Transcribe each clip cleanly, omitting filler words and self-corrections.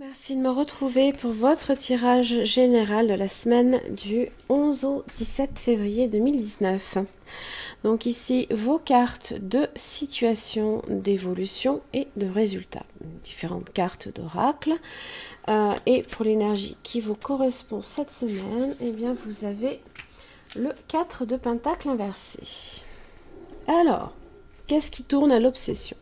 Merci de me retrouver pour votre tirage général de la semaine du 11 au 17 février 2019. Donc ici, vos cartes de situation, d'évolution et de résultats. Différentes cartes d'oracle. Et pour l'énergie qui vous correspond cette semaine, eh bien vous avez le 4 de Pentacle inversé. Alors, qu'est-ce qui tourne à l'obsession?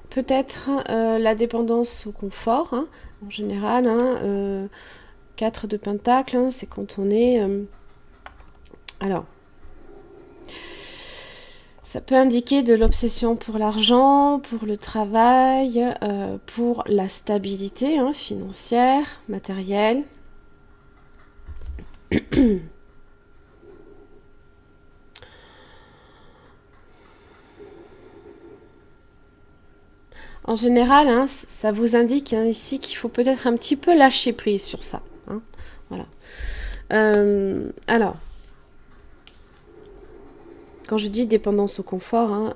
Peut-être la dépendance au confort, hein, en général. 4 de Pentacle, hein, c'est quand on est... alors, ça peut indiquer de l'obsession pour l'argent, pour le travail, pour la stabilité financière, matérielle. En général, ça vous indique ici qu'il faut peut-être un petit peu lâcher prise sur ça. Voilà. Alors, quand je dis dépendance au confort,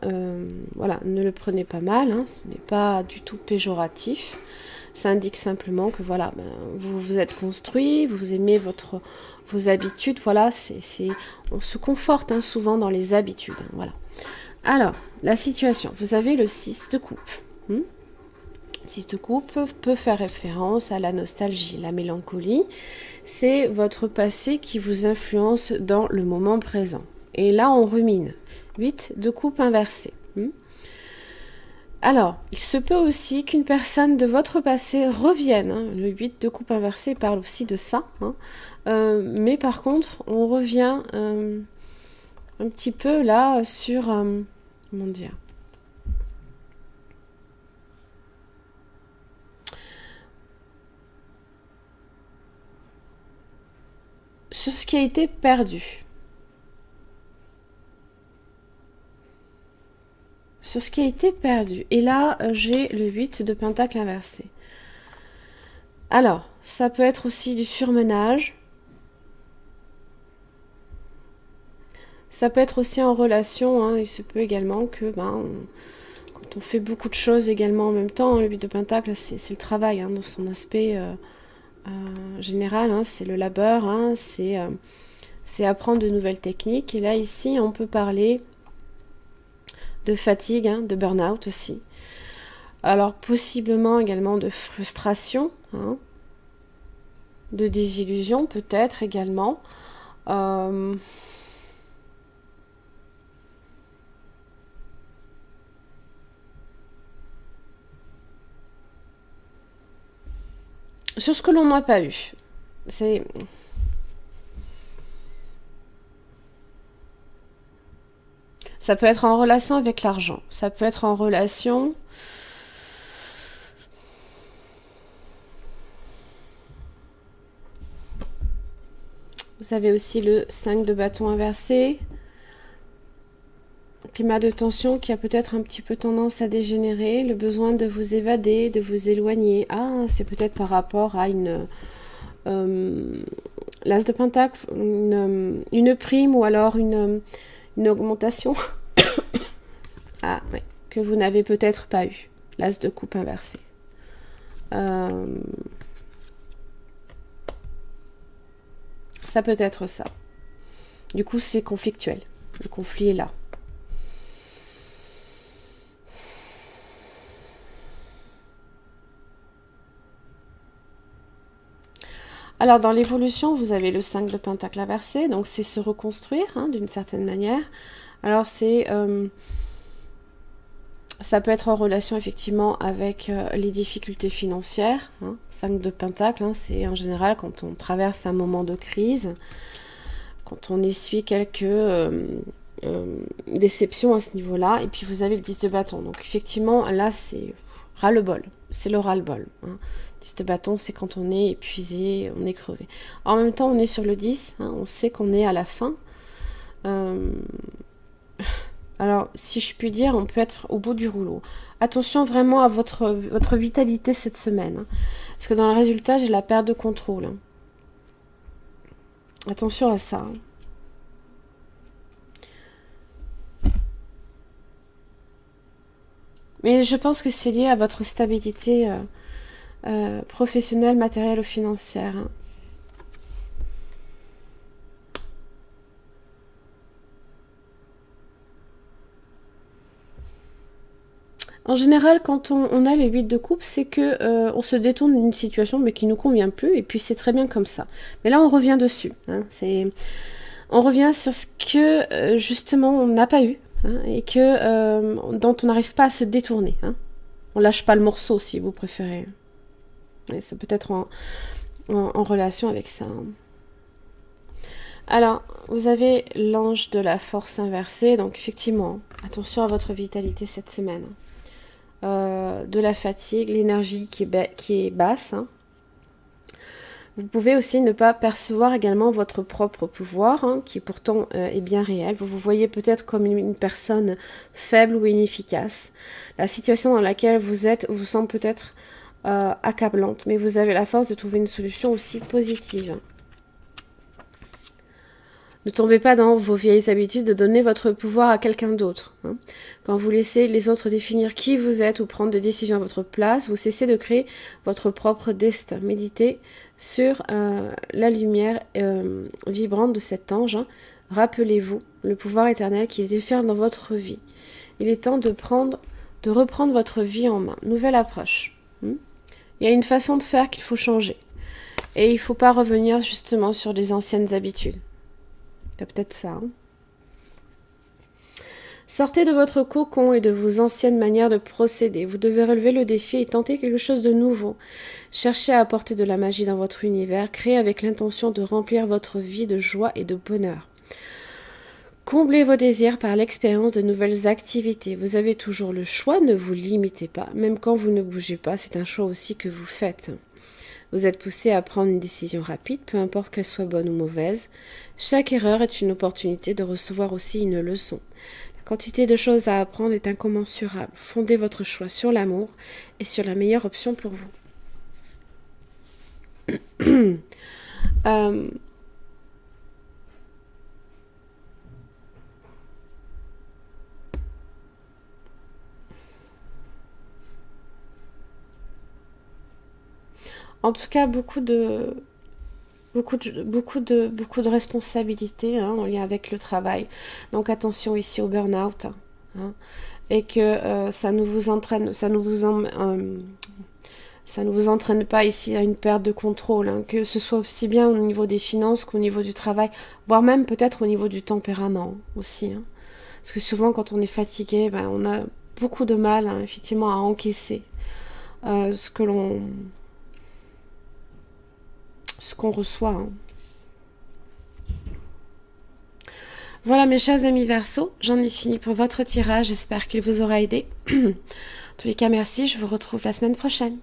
voilà, ne le prenez pas mal, ce n'est pas du tout péjoratif. Ça indique simplement que voilà, vous vous êtes construit, vous aimez vos habitudes, voilà, on se conforte souvent dans les habitudes. Voilà. Alors, la situation, vous avez le 6 de coupe. 6 de coupe peut faire référence à la nostalgie, la mélancolie. C'est votre passé qui vous influence dans le moment présent. Et là, on rumine. 8 de coupe inversée. Alors, il se peut aussi qu'une personne de votre passé revienne. Le 8 de coupe inversée parle aussi de ça. Mais par contre, on revient un petit peu là sur... comment dire ? Sur ce qui a été perdu. Sur ce qui a été perdu. Et là, j'ai le 8 de Pentacle inversé. Alors, ça peut être aussi du surmenage. Ça peut être aussi en relation. Il se peut également que, quand on fait beaucoup de choses également en même temps, le 8 de Pentacle, c'est le travail dans son aspect général. C'est le labeur, c'est apprendre de nouvelles techniques. Et là, ici, on peut parler de fatigue, de burn-out aussi. Alors, possiblement également de frustration, de désillusion peut-être également. Sur ce que l'on n'a pas eu. Ça peut être en relation avec l'argent. Ça peut être en relation... Vous avez aussi le 5 de bâton inversé. Climat de tension qui a peut-être un petit peu tendance à dégénérer. Le besoin de vous évader, de vous éloigner. Ah, c'est peut-être par rapport à l'as de pentacle, une prime ou alors une augmentation que vous n'avez peut-être pas eu. L'as de coupe inversé. Ça peut être ça. Du coup, c'est conflictuel. Le conflit est là. Alors, dans l'évolution, vous avez le 5 de Pentacle inversé. Donc, c'est se reconstruire, d'une certaine manière. Alors, ça peut être en relation, effectivement, avec les difficultés financières. 5 de Pentacle, c'est en général quand on traverse un moment de crise, quand on essuie quelques déceptions à ce niveau-là. Et puis, vous avez le 10 de bâton. Donc, effectivement, là, c'est ras-le-bol. C'est le ras-le-bol. 10 de bâton, c'est quand on est épuisé, on est crevé. En même temps, on est sur le 10, on sait qu'on est à la fin. Alors, si je puis dire, on peut être au bout du rouleau. Attention vraiment à votre vitalité cette semaine. Parce que dans le résultat, j'ai la perte de contrôle. Attention à ça. Mais je pense que c'est lié à votre stabilité professionnelle, matérielle ou financière. Hein. En général, quand on a les 8 de coupe, c'est que on se détourne d'une situation mais qui ne nous convient plus, et puis c'est très bien comme ça. Mais là, on revient dessus. Hein, on revient sur ce que, justement, on n'a pas eu, hein, et que dont on n'arrive pas à se détourner. Hein. On lâche pas le morceau, si vous préférez. Et ça peut être en relation avec ça. Hein. Alors, vous avez l'ange de la force inversée, donc effectivement, attention à votre vitalité cette semaine. De la fatigue, l'énergie qui est basse. Hein. Vous pouvez aussi ne pas percevoir également votre propre pouvoir, hein, qui pourtant est bien réel. Vous vous voyez peut-être comme une personne faible ou inefficace. La situation dans laquelle vous êtes vous semble peut-être accablante, mais vous avez la force de trouver une solution aussi positive. Ne tombez pas dans vos vieilles habitudes de donner votre pouvoir à quelqu'un d'autre. Hein. Quand vous laissez les autres définir qui vous êtes ou prendre des décisions à votre place, vous cessez de créer votre propre destin. Méditez sur la lumière vibrante de cet ange. Hein. Rappelez-vous le pouvoir éternel qui est différent dans votre vie. Il est temps de reprendre votre vie en main. Nouvelle approche. Il y a une façon de faire qu'il faut changer. Et il ne faut pas revenir justement sur les anciennes habitudes. C'est peut-être ça. Hein. Sortez de votre cocon et de vos anciennes manières de procéder. Vous devez relever le défi et tenter quelque chose de nouveau. Cherchez à apporter de la magie dans votre univers. Créez avec l'intention de remplir votre vie de joie et de bonheur. Comblez vos désirs par l'expérience de nouvelles activités. Vous avez toujours le choix, ne vous limitez pas. Même quand vous ne bougez pas, c'est un choix aussi que vous faites. Vous êtes poussé à prendre une décision rapide, peu importe qu'elle soit bonne ou mauvaise. Chaque erreur est une opportunité de recevoir aussi une leçon. La quantité de choses à apprendre est incommensurable. Fondez votre choix sur l'amour et sur la meilleure option pour vous. En tout cas, beaucoup de responsabilités, hein, en lien avec le travail. Donc attention ici au burn-out. Hein, et que ça ne vous entraîne pas ici à une perte de contrôle. Hein, que ce soit aussi bien au niveau des finances qu'au niveau du travail, voire même peut-être au niveau du tempérament aussi. Hein. Parce que souvent quand on est fatigué, ben, on a beaucoup de mal, hein, effectivement, à encaisser ce qu'on reçoit. Hein. Voilà mes chers amis Verseau, j'en ai fini pour votre tirage, j'espère qu'il vous aura aidé. En tous les cas, merci, je vous retrouve la semaine prochaine.